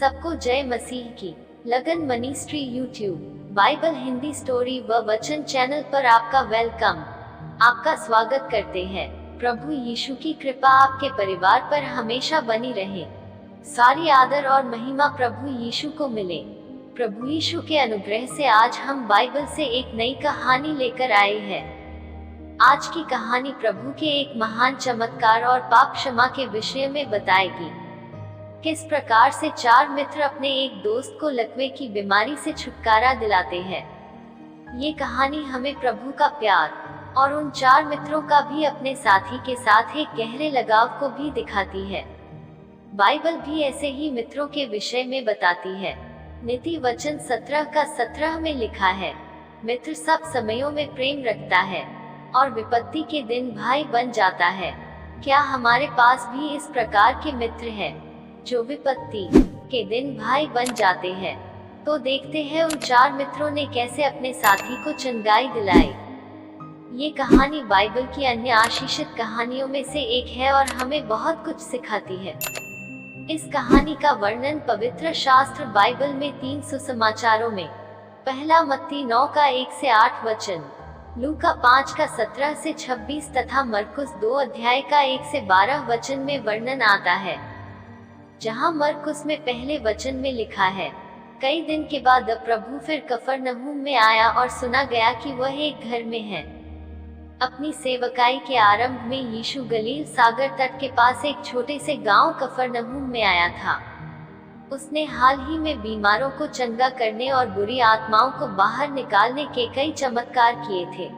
सबको जय मसीह की। लगन ministry YouTube, Bible Hindi story व वचन चैनल पर आपका वेलकम, आपका स्वागत करते हैं। प्रभु यीशु की कृपा आपके परिवार पर हमेशा बनी रहे। सारी आदर और महिमा प्रभु यीशु को मिले। प्रभु यीशु के अनुग्रह से आज हम बाइबल से एक नई कहानी लेकर आए हैं। आज की कहानी प्रभु के एक महान चमत्कार और पाप क्षमा के विषय में बताएगी। किस प्रकार से चार मित्र अपने एक दोस्त को लकवे की बीमारी से छुटकारा दिलाते हैं। ये कहानी हमें प्रभु का प्यार और उन चार मित्रों का भी अपने साथी के साथ एक गहरे लगाव को भी दिखाती है। बाइबल भी ऐसे ही मित्रों के विषय में बताती है। नीति वचन 17:17 में लिखा है, मित्र सब समयों में प्रेम रखता है और विपत्ति के दिन भाई बन जाता है। क्या हमारे पास भी इस प्रकार के मित्र हैं जो विपत्ति के दिन भाई बन जाते हैं? तो देखते हैं उन चार मित्रों ने कैसे अपने साथी को चंगाई दिलाई। ये कहानी बाइबल की अन्य आशीषित कहानियों में से एक है और हमें बहुत कुछ सिखाती है। इस कहानी का वर्णन पवित्र शास्त्र बाइबल में 3 सुसमाचारों में, पहला मत्ती 9:1-8 वचन, लूका 5:17-26 तथा मरकुस 2:1-12 वचन में वर्णन आता है। जहां मरकुस में पहले वचन में लिखा है, कई दिन के बाद प्रभु फिर कफरनहूम में आया और सुना गया कि वह एक घर में है। अपनी सेवकाई के आरंभ में यीशु गलील सागर तट के पास एक छोटे से गांव कफरनहूम में आया था। उसने हाल ही में बीमारों को चंगा करने और बुरी आत्माओं को बाहर निकालने के कई चमत्कार किए थे।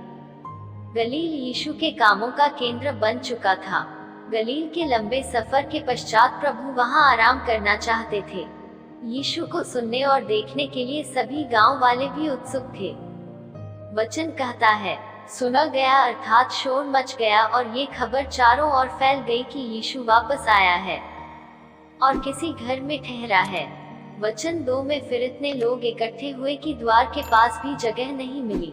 गलील यीशु के कामों का केंद्र बन चुका था। गलील के लंबे सफर के पश्चात प्रभु वहां आराम करना चाहते थे। यीशु को सुनने और देखने के लिए सभी गांव वाले भी उत्सुक थे। वचन कहता है, सुना गया अर्थात शोर मच गया और ये खबर चारों ओर फैल गई कि यीशु वापस आया है और किसी घर में ठहरा है। वचन 2 में फिर इतने लोग इकट्ठे हुए कि द्वार के पास भी जगह नहीं मिली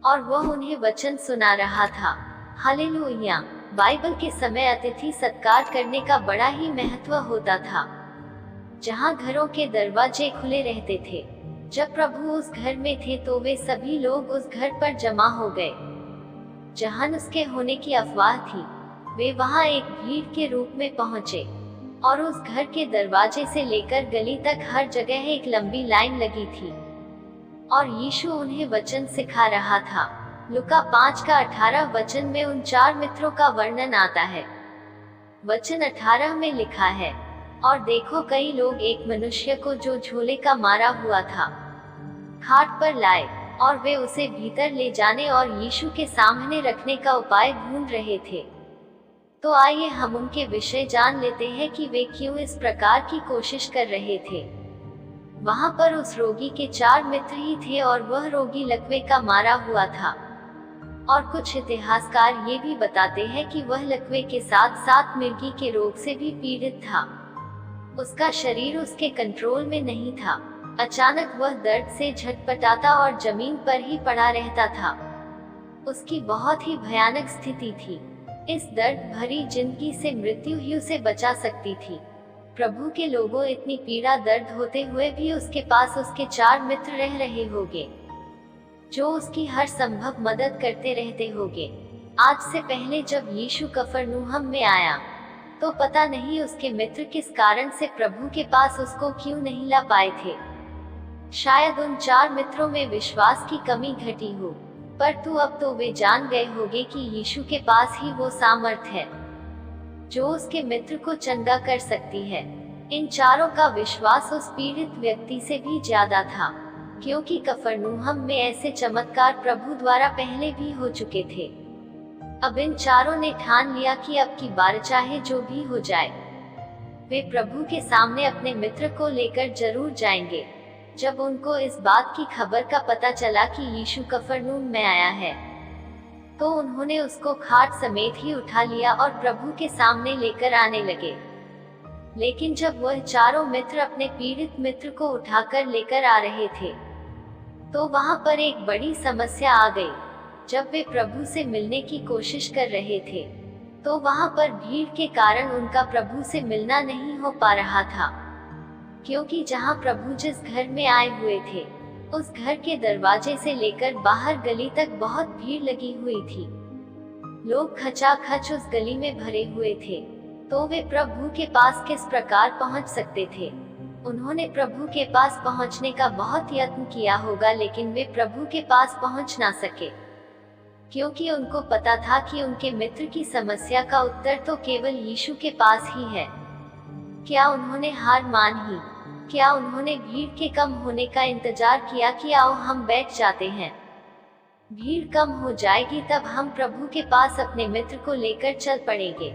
और वह उन्हें वचन सुना रहा था। हालेलुया। बाइबल के समय अतिथि सत्कार करने का बड़ा ही महत्व होता था, जहां घरों के दरवाजे खुले रहते थे। जब प्रभु उस घर में थे तो वे सभी लोग उस घर पर जमा हो गए। जहां उसके होने की अफवाह थी, वे वहां एक भीड़ के रूप में पहुंचे और उस घर के दरवाजे से लेकर गली तक हर जगह एक लंबी लाइन लगी थी और यीशु उन्हें वचन सिखा रहा था। लूका 5:18 वचन में उन चार मित्रों का वर्णन आता है। वचन 18 में लिखा है, और देखो कई लोग एक मनुष्य को जो झोले का मारा हुआ था खाट पर लाए और वे उसे भीतर ले जाने और यीशु के सामने रखने का उपाय ढूंढ रहे थे। तो आइए हम उनके विषय जान लेते हैं कि वे क्यों इस प्रकार की कोशिश कर रहे थे। वहां पर उस रोगी के 4 मित्र ही थे और वह रोगी लकवे का मारा हुआ था। और कुछ इतिहासकार ये भी बताते हैं कि वह लकवे के साथ साथ मिर्गी के रोग से भी पीड़ित था। उसका शरीर उसके कंट्रोल में नहीं था। अचानक वह दर्द से झटपटाता और जमीन पर ही पड़ा रहता था। उसकी बहुत ही भयानक स्थिति थी। इस दर्द भरी जिंदगी से मृत्यु ही उसे बचा सकती थी। प्रभु के लोगों, इतनी पीड़ा दर्द होते हुए भी उसके पास उसके 4 मित्र रह रहे होंगे जो उसकी हर संभव मदद करते रहते होंगे। आज से पहले जब यीशु कफरनहूम में आया तो पता नहीं उसके मित्र किस कारण से प्रभु के पास उसको क्यों नहीं ला पाए थे। शायद उन 4 मित्रों में विश्वास की कमी घटी हो, पर अब तो वे जान गए होंगे कि यीशु के पास ही वो सामर्थ है जो उसके मित्र को चंगा कर सकती है। इन चारों का विश्वास उस पीड़ित व्यक्ति से भी ज्यादा था, क्योंकि कफरनहूम में ऐसे चमत्कार प्रभु द्वारा पहले भी हो चुके थे। अब इन चारों ने ठान लिया कि अब की बार चाहे जो भी हो जाए, वे प्रभु के सामने अपने मित्र को लेकर जरूर जाएंगे। जब उनको इस बात की खबर का पता चला कि यीशु कफरनहूम में आया है, तो उन्होंने उसको खाट समेत ही उठा लिया और प्रभु के सामने लेकर आने लगे। लेकिन जब वह चारों मित्र अपने पीड़ित मित्र को उठाकर लेकर आ रहे थे, तो वहां पर एक बड़ी समस्या आ गई। जब वे प्रभु से मिलने की कोशिश कर रहे थे, तो वहां पर भीड़ के कारण उनका प्रभु से मिलना नहीं हो पा रहा था। क्योंकि जहाँ प्रभु जिस घर में आए हुए थे, उस घर के दरवाजे से लेकर बाहर गली तक बहुत भीड़ लगी हुई थी। लोग खचाखच उस गली में भरे हुए थे, तो वे प्रभु के पास किस प्रकार पहुंच सकते थे। उन्होंने प्रभु के पास पहुंचने का बहुत यत्न किया होगा, लेकिन वे प्रभु के पास पहुंच ना सके, क्योंकि उनको पता था कि उनके मित्र की समस्या का उत्तर तो केवल यीशु के पास ही है। क्या उन्होंने हार मान ही? क्या उन्होंने भीड़ के कम होने का इंतजार किया कि आओ हम बैठ जाते हैं, भीड़ कम हो जाएगी तब हम प्रभु के पास अपने मित्र को लेकर चल पड़ेंगे?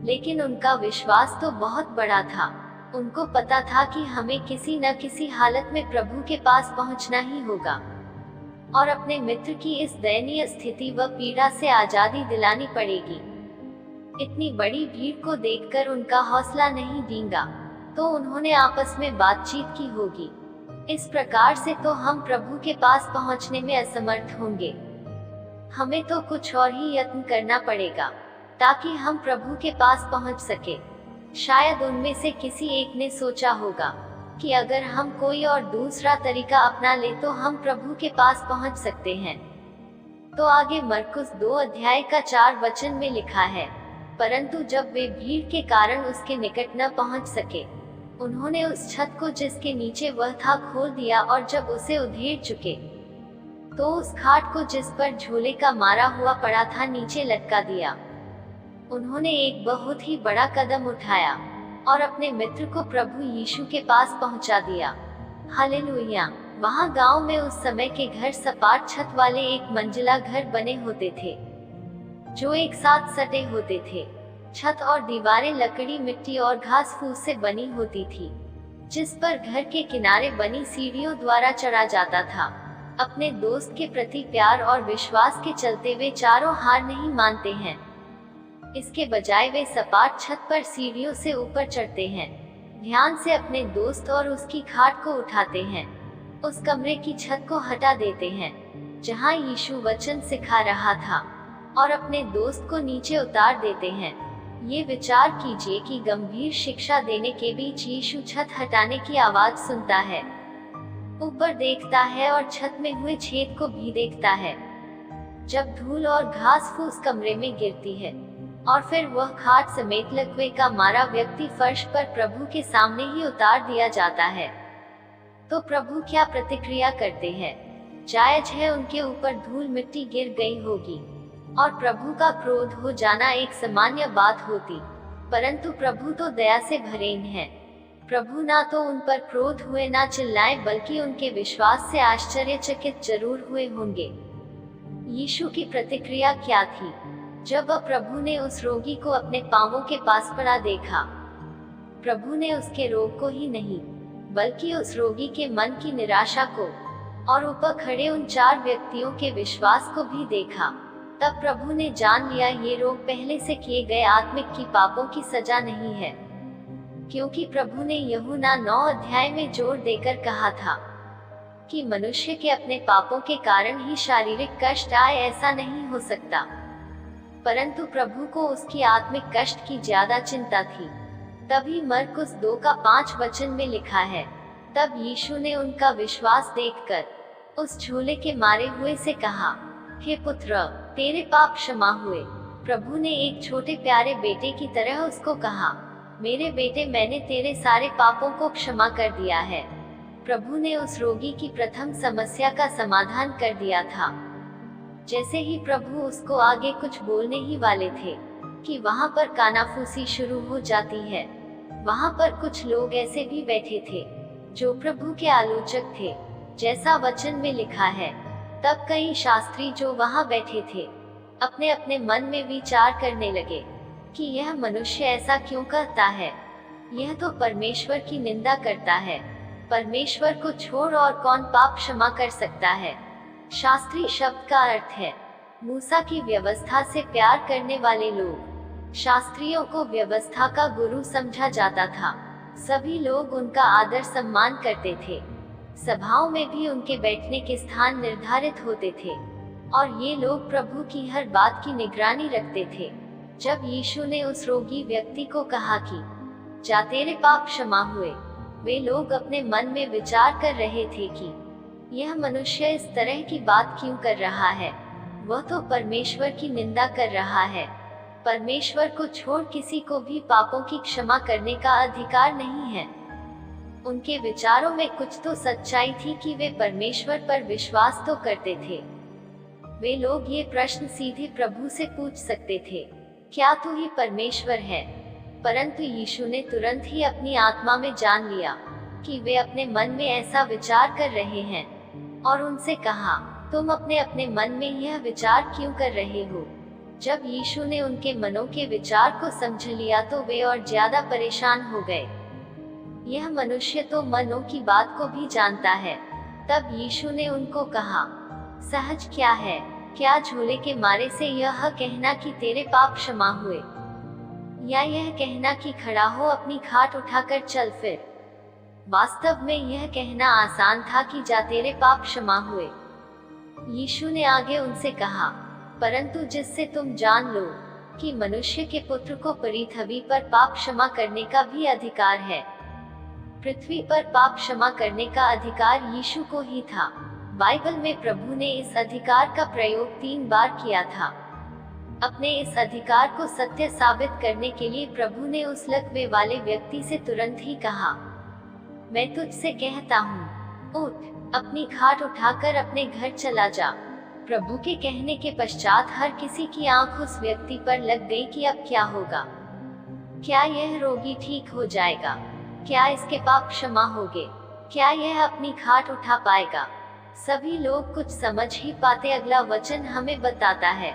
लेकिन उनका विश्वास तो बहुत बड़ा था। उनको पता था कि हमें किसी न किसी हालत में प्रभु के पास पहुंचना ही होगा और अपने मित्र की इस दयनीय स्थिति व पीड़ा से आजादी दिलानी पड़ेगी। इतनी बड़ी भीड़ को देखकर उनका हौसला नहीं डींगा, तो उन्होंने आपस में बातचीत की होगी। इस प्रकार से तो हम प्रभु के पास पहुंचने में असमर्थ होंगे, हमें तो कुछ और ही यत्न करना पड़ेगा ताकि हम प्रभु के पास पहुंच सके। शायद उनमें से किसी एक ने सोचा होगा कि अगर हम कोई और दूसरा तरीका अपना ले तो हम प्रभु के पास पहुंच सकते हैं। तो आगे मरकुस 2 अध्याय का 4 वचन में लिखा है, परंतु जब वे भीड़ के कारण उसके निकट न पहुंच सके, उन्होंने उस छत को जिसके नीचे वह था खोल दिया, और जब उसे उधेड़ चुके तो उस खाट को जिस पर झोले का मारा हुआ पड़ा था नीचे लटका दिया। उन्होंने एक बहुत ही बड़ा कदम उठाया और अपने मित्र को प्रभु यीशु के पास पहुंचा दिया। हालेलुया। वहां गांव में उस समय के घर सपाट छत वाले एक मंजिला घर बने होते थे, जो एक साथ सटे होते थे। छत और दीवारें लकड़ी, मिट्टी और घास फूस से बनी होती थी, जिस पर घर के किनारे बनी सीढ़ियों द्वारा चढ़ा जाता था। अपने दोस्त के प्रति प्यार और विश्वास के चलते वे चारों हार नहीं मानते हैं। इसके बजाय वे सपाट छत पर सीढ़ियों से ऊपर चढ़ते हैं, ध्यान से अपने दोस्त और उसकी खाट को उठाते हैं, उस कमरे की छत को हटा देते हैं जहां यीशु वचन सिखा रहा था, और अपने दोस्त को नीचे उतार देते हैं। ये विचार कीजिए कि गंभीर शिक्षा देने के बीच यीशु छत हटाने की आवाज सुनता है, ऊपर देखता है और छत में हुए छेद को भी देखता है। जब धूल और घास फूस कमरे में गिरती है और फिर वह खाट समेत लकवे का मारा व्यक्ति फर्श पर प्रभु के सामने ही उतार दिया जाता है, तो प्रभु क्या प्रतिक्रिया करते हैं? जायज है उनके ऊपर धूल मिट्टी गिर गई होगी और प्रभु का क्रोध हो जाना एक सामान्य बात होती, परंतु प्रभु तो दया से भरे हैं। प्रभु ना तो उन पर क्रोध हुए, ना चिल्लाए, बल्कि उनके विश्वास से आश्चर्यचकित जरूर हुए होंगे। यीशु की प्रतिक्रिया क्या थी जब प्रभु ने उस रोगी को अपने पांवों के पास पड़ा देखा? प्रभु ने उसके रोग को ही नहीं, बल्कि उस रोगी के मन की निराशा को और ऊपर खड़े उन 4 व्यक्तियों के विश्वास को भी देखा। तब प्रभु ने जान लिया ये रोग पहले से किए गए आत्मिक की पापों की सजा नहीं है, क्योंकि प्रभु ने यूहन्ना 9 अध्याय में जोर देकर कहा था कि मनुष्य के अपने पापों के कारण ही शारीरिक कष्ट आए, ऐसा नहीं हो सकता, परंतु प्रभु को उसकी आत्मिक कष्ट की ज्यादा चिंता थी। तभी मरकुस 2 का 5 वचन में लिखा है, तब यीशु ने उनका विश्वास देखकर उस झोले के मारे हुए से कहा, हे पुत्र, तेरे पाप क्षमा हुए। प्रभु ने एक छोटे प्यारे बेटे की तरह उसको कहा, मेरे बेटे, मैंने तेरे सारे पापों को क्षमा कर दिया है। प्रभु ने उस रोगी की प्रथम समस्या का समाधान कर दिया था। जैसे ही प्रभु उसको आगे कुछ बोलने ही वाले थे कि वहां पर कानाफूसी शुरू हो जाती है। वहां पर कुछ लोग ऐसे भी बैठे थे जो प्रभु के आलोचक थे, जैसा वचन में लिखा है। तब कई शास्त्री जो वहां बैठे थे अपने अपने मन में विचार करने लगे कि यह मनुष्य ऐसा क्यों करता है, यह तो परमेश्वर की निंदा करता है। परमेश्वर को छोड़ और कौन पाप क्षमा कर सकता है। शास्त्री शब्द का अर्थ है मूसा की व्यवस्था से प्यार करने वाले लोग। शास्त्रियों को व्यवस्था का गुरु समझा जाता था। सभी लोग उनका आदर सम्मान करते थे। सभाओं में भी उनके बैठने के स्थान निर्धारित होते थे और ये लोग प्रभु की हर बात की निगरानी रखते थे। जब यीशु ने उस रोगी व्यक्ति को कहा कि जा, तेरे पाप क्षमा हुए, वे लोग अपने मन में विचार कर रहे थे कि यह मनुष्य इस तरह की बात क्यों कर रहा है, वह तो परमेश्वर की निंदा कर रहा है। परमेश्वर को छोड़ किसी को भी पापों की क्षमा करने का अधिकार नहीं है। उनके विचारों में कुछ तो सच्चाई थी कि वे परमेश्वर पर विश्वास तो करते थे। वे लोग ये प्रश्न सीधे प्रभु से पूछ सकते थे, क्या तू ही परमेश्वर है? परंतु यीशु ने तुरंत ही अपनी आत्मा में जान लिया कि वे अपने मन में ऐसा विचार कर रहे हैं, और उनसे कहा, तुम अपने अपने मन में यह विचार क्यों कर रहे हो? जब यीशु ने उनके मनों के विचार को समझ लिया तो वे और ज्यादा परेशान हो गए। यह मनुष्य तो मनों की बात को भी जानता है। तब यीशु ने उनको कहा, सहज क्या है, क्या झोले के मारे से यह कहना कि तेरे पाप क्षमा हुए, या यह कहना कि खड़ा हो अपनी खाट उठाकर चल फिर? वास्तव में यह कहना आसान था कि जा तेरे पाप क्षमा हुए। यीशु ने आगे उनसे कहा, परंतु जिससे तुम जान लो कि मनुष्य के पुत्र को पृथ्वी पर पाप क्षमा करने का भी अधिकार है। पृथ्वी पर पाप क्षमा करने का अधिकार यीशु को ही था। बाइबल में प्रभु ने इस अधिकार का प्रयोग 3 बार किया था। अपने इस अधिकार को सत्य साबित करने के लिए प्रभु ने उस लकवे वाले व्यक्ति से तुरंत ही कहा, मैं तुझसे कहता हूँ, उठ, अपनी खाट उठाकर अपने घर चला जा। प्रभु के कहने के पश्चात हर किसी की आंख उस व्यक्ति पर लग गई कि अब क्या होगा। क्या यह रोगी ठीक हो जाएगा? क्या इसके पाप क्षमा होंगे? क्या यह अपनी खाट उठा पाएगा? सभी लोग कुछ समझ ही पाते। अगला वचन हमें बताता है,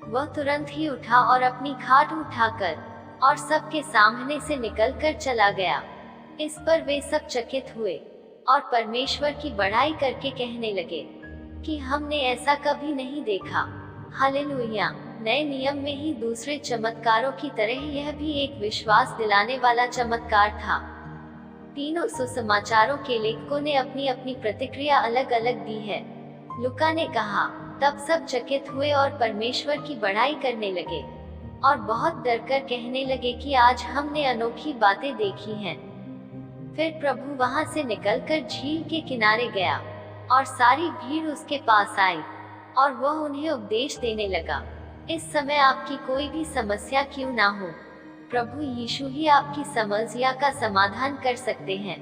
वह तुरंत ही उठा और अपनी खाट उठाकर और सबके सामने से निकलकर चला गया। इस पर वे सब चकित हुए और परमेश्वर की बड़ाई करके कहने लगे कि हमने ऐसा कभी नहीं देखा। हालेलुया। नए नियम में ही दूसरे चमत्कारों की तरह यह भी एक विश्वास दिलाने वाला चमत्कार था। तीनों सुसमाचारों के लेखकों ने अपनी अपनी प्रतिक्रिया अलग अलग दी है। लूका ने कहा, तब सब चकित हुए और परमेश्वर की बड़ाई करने लगे और बहुत डरकर कहने लगे कि आज हमने अनोखी बातें देखी हैं। फिर प्रभु वहां से निकलकर झील के किनारे गया और सारी भीड़ उसके पास आई और वह उन्हें उपदेश देने लगा। इस समय आपकी कोई भी समस्या क्यों ना हो, प्रभु यीशु ही आपकी समस्या का समाधान कर सकते हैं।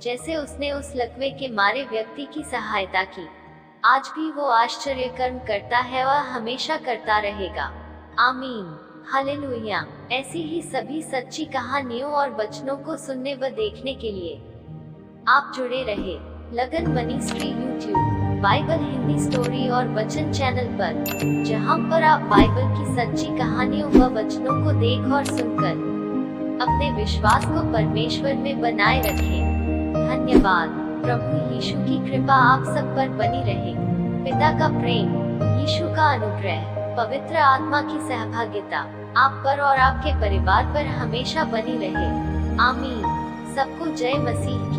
जैसे उसने उस लकवे के मारे व्यक्ति की सहायता की, आज भी वो आश्चर्य कर्म करता है और हमेशा करता रहेगा। आमीन। हालेलुया। ऐसी ही सभी सच्ची कहानियों और वचनों को सुनने व देखने के लिए आप जुड़े रहे लगन ministry YouTube, Bible Hindi story और वचन चैनल पर, जहां पर आप बाइबल की सच्ची कहानियों व वचनों को देख और सुनकर अपने विश्वास को परमेश्वर में बनाए रखें। धन्यवाद। प्रभु यीशु की कृपा आप सब पर बनी रहे। पिता का प्रेम, यीशु का अनुग्रह, पवित्र आत्मा की सहभागिता आप पर और आपके परिवार पर हमेशा बनी रहे। आमीन। सबको जय मसीह।